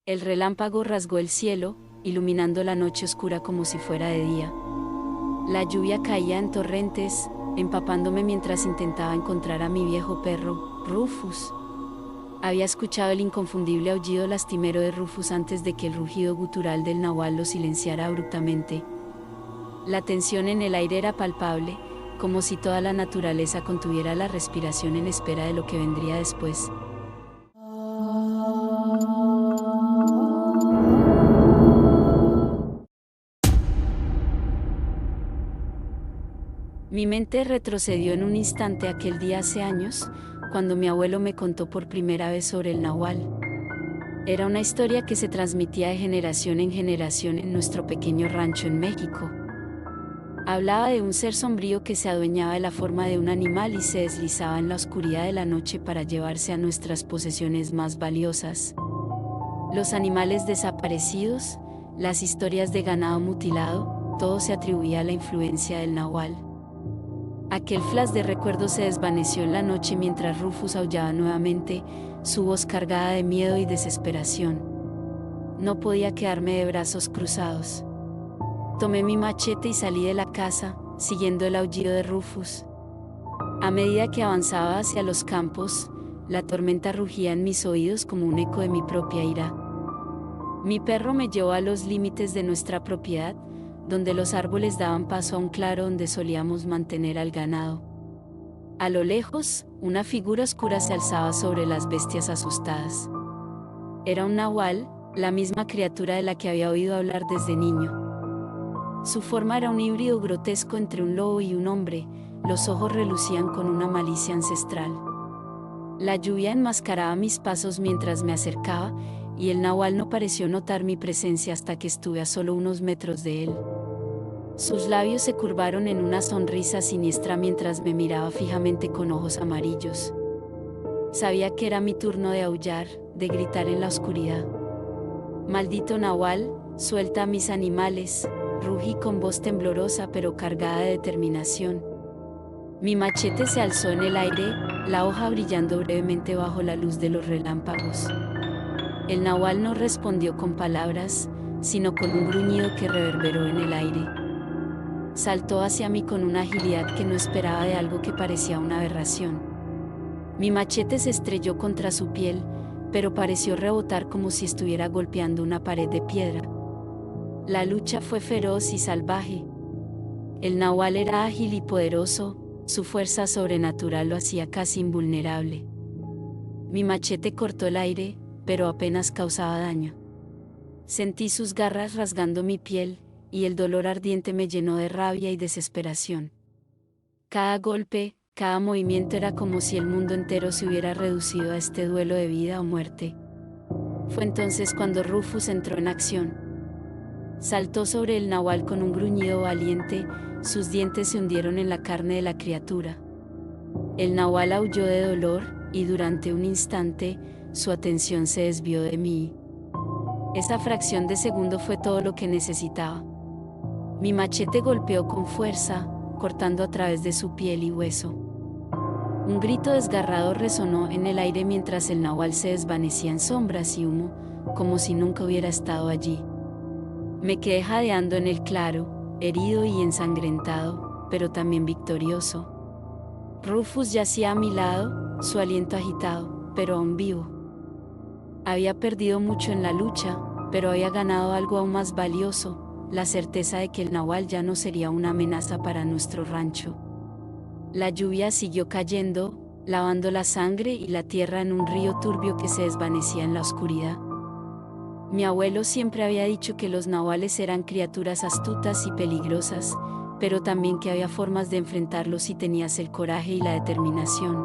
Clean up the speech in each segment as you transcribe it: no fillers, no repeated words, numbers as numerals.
El relámpago rasgó el cielo, iluminando la noche oscura como si fuera de día. La lluvia caía en torrentes, empapándome mientras intentaba encontrar a mi viejo perro, Rufus. Había escuchado el inconfundible aullido lastimero de Rufus antes de que el rugido gutural del nahual lo silenciara abruptamente. La tensión en el aire era palpable, como si toda la naturaleza contuviera la respiración en espera de lo que vendría después. Mi mente retrocedió en un instante aquel día hace años, cuando mi abuelo me contó por primera vez sobre el nahual. Era una historia que se transmitía de generación en generación en nuestro pequeño rancho en México. Hablaba de un ser sombrío que se adueñaba de la forma de un animal y se deslizaba en la oscuridad de la noche para llevarse a nuestras posesiones más valiosas. Los animales desaparecidos, las historias de ganado mutilado, todo se atribuía a la influencia del nahual. Aquel flash de recuerdo se desvaneció en la noche mientras Rufus aullaba nuevamente, su voz cargada de miedo y desesperación. No podía quedarme de brazos cruzados. Tomé mi machete y salí de la casa, siguiendo el aullido de Rufus. A medida que avanzaba hacia los campos, la tormenta rugía en mis oídos como un eco de mi propia ira. Mi perro me llevó a los límites de nuestra propiedad, donde los árboles daban paso a un claro donde solíamos mantener al ganado. A lo lejos, una figura oscura se alzaba sobre las bestias asustadas. Era un nahual, la misma criatura de la que había oído hablar desde niño. Su forma era un híbrido grotesco entre un lobo y un hombre, los ojos relucían con una malicia ancestral. La lluvia enmascaraba mis pasos mientras me acercaba, y el nahual no pareció notar mi presencia hasta que estuve a solo unos metros de él. Sus labios se curvaron en una sonrisa siniestra mientras me miraba fijamente con ojos amarillos. Sabía que era mi turno de aullar, de gritar en la oscuridad. Maldito nahual, suelta a mis animales, rugí con voz temblorosa pero cargada de determinación. Mi machete se alzó en el aire, la hoja brillando brevemente bajo la luz de los relámpagos. El nahual no respondió con palabras, sino con un gruñido que reverberó en el aire. Saltó hacia mí con una agilidad que no esperaba de algo que parecía una aberración. Mi machete se estrelló contra su piel, pero pareció rebotar como si estuviera golpeando una pared de piedra. La lucha fue feroz y salvaje. El nahual era ágil y poderoso, su fuerza sobrenatural lo hacía casi invulnerable. Mi machete cortó el aire, pero apenas causaba daño. Sentí sus garras rasgando mi piel, y el dolor ardiente me llenó de rabia y desesperación. Cada golpe, cada movimiento era como si el mundo entero se hubiera reducido a este duelo de vida o muerte. Fue entonces cuando Rufus entró en acción. Saltó sobre el nahual con un gruñido valiente, sus dientes se hundieron en la carne de la criatura. El nahual aulló de dolor, y durante un instante, su atención se desvió de mí. Esa fracción de segundo fue todo lo que necesitaba. Mi machete golpeó con fuerza, cortando a través de su piel y hueso. Un grito desgarrado resonó en el aire mientras el nahual se desvanecía en sombras y humo, como si nunca hubiera estado allí. Me quedé jadeando en el claro, herido y ensangrentado, pero también victorioso. Rufus yacía a mi lado, su aliento agitado, pero aún vivo. Había perdido mucho en la lucha, pero había ganado algo aún más valioso, la certeza de que el nahual ya no sería una amenaza para nuestro rancho. La lluvia siguió cayendo, lavando la sangre y la tierra en un río turbio que se desvanecía en la oscuridad. Mi abuelo siempre había dicho que los nahuales eran criaturas astutas y peligrosas, pero también que había formas de enfrentarlos si tenías el coraje y la determinación.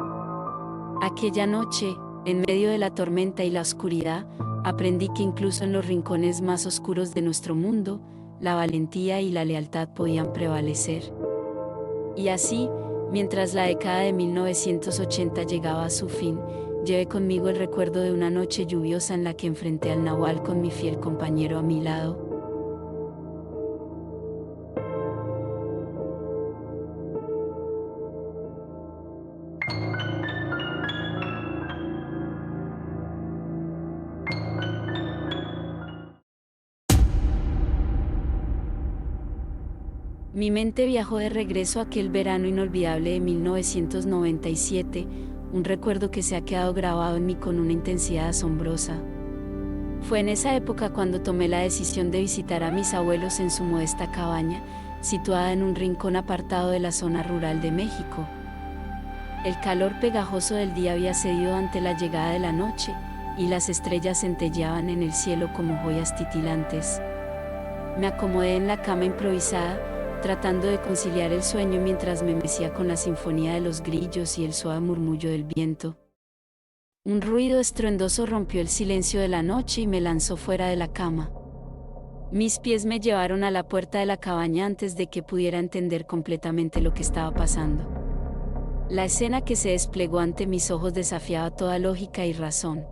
Aquella noche, en medio de la tormenta y la oscuridad, aprendí que incluso en los rincones más oscuros de nuestro mundo, la valentía y la lealtad podían prevalecer. Y así, mientras la década de 1980 llegaba a su fin, llevé conmigo el recuerdo de una noche lluviosa en la que enfrenté al nahual con mi fiel compañero a mi lado. Mi mente viajó de regreso a aquel verano inolvidable de 1997, un recuerdo que se ha quedado grabado en mí con una intensidad asombrosa. Fue en esa época cuando tomé la decisión de visitar a mis abuelos en su modesta cabaña, situada en un rincón apartado de la zona rural de México. El calor pegajoso del día había cedido ante la llegada de la noche, y las estrellas centelleaban en el cielo como joyas titilantes. Me acomodé en la cama improvisada, tratando de conciliar el sueño mientras me mecía con la sinfonía de los grillos y el suave murmullo del viento. Un ruido estruendoso rompió el silencio de la noche y me lanzó fuera de la cama. Mis pies me llevaron a la puerta de la cabaña antes de que pudiera entender completamente lo que estaba pasando. La escena que se desplegó ante mis ojos desafiaba toda lógica y razón.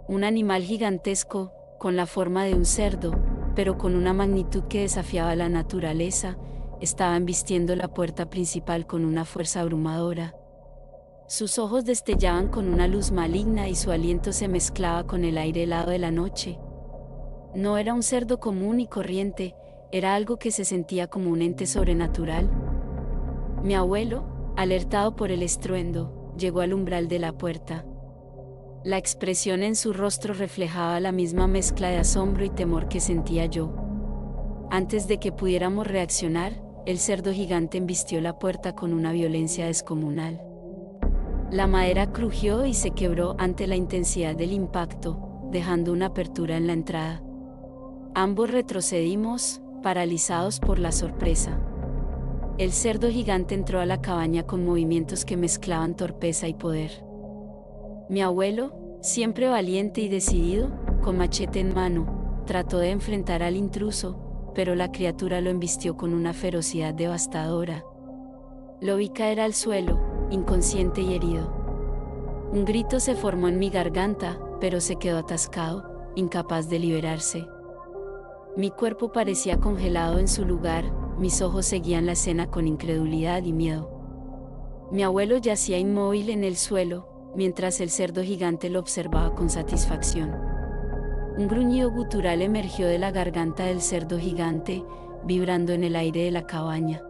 Un animal gigantesco, con la forma de un cerdo, pero con una magnitud que desafiaba la naturaleza, estaba embistiendo la puerta principal con una fuerza abrumadora. Sus ojos destellaban con una luz maligna y su aliento se mezclaba con el aire helado de la noche. No era un cerdo común y corriente, era algo que se sentía como un ente sobrenatural. Mi abuelo, alertado por el estruendo, llegó al umbral de la puerta. La expresión en su rostro reflejaba la misma mezcla de asombro y temor que sentía yo. Antes de que pudiéramos reaccionar, el cerdo gigante embistió la puerta con una violencia descomunal. La madera crujió y se quebró ante la intensidad del impacto, dejando una apertura en la entrada. Ambos retrocedimos, paralizados por la sorpresa. El cerdo gigante entró a la cabaña con movimientos que mezclaban torpeza y poder. Mi abuelo, siempre valiente y decidido, con machete en mano, trató de enfrentar al intruso, pero la criatura lo embistió con una ferocidad devastadora. Lo vi caer al suelo, inconsciente y herido. Un grito se formó en mi garganta, pero se quedó atascado, incapaz de liberarse. Mi cuerpo parecía congelado en su lugar, mis ojos seguían la escena con incredulidad y miedo. Mi abuelo yacía inmóvil en el suelo, mientras el cerdo gigante lo observaba con satisfacción. Un gruñido gutural emergió de la garganta del cerdo gigante, vibrando en el aire de la cabaña.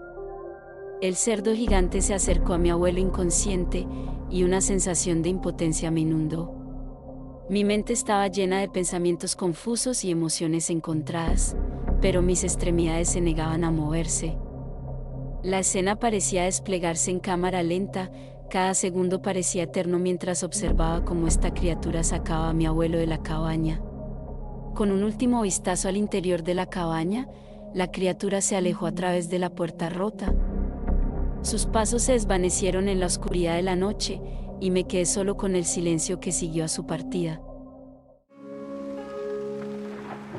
El cerdo gigante se acercó a mi abuelo inconsciente, y una sensación de impotencia me inundó. Mi mente estaba llena de pensamientos confusos y emociones encontradas, pero mis extremidades se negaban a moverse. La escena parecía desplegarse en cámara lenta, cada segundo parecía eterno mientras observaba cómo esta criatura sacaba a mi abuelo de la cabaña. Con un último vistazo al interior de la cabaña, la criatura se alejó a través de la puerta rota. Sus pasos se desvanecieron en la oscuridad de la noche, y me quedé solo con el silencio que siguió a su partida.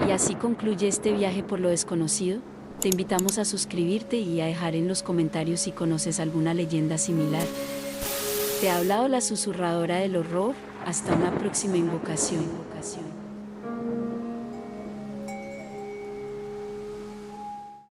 Y así concluye este viaje por lo desconocido. Te invitamos a suscribirte y a dejar en los comentarios si conoces alguna leyenda similar. Te ha hablado la susurradora del horror. Hasta una próxima invocación.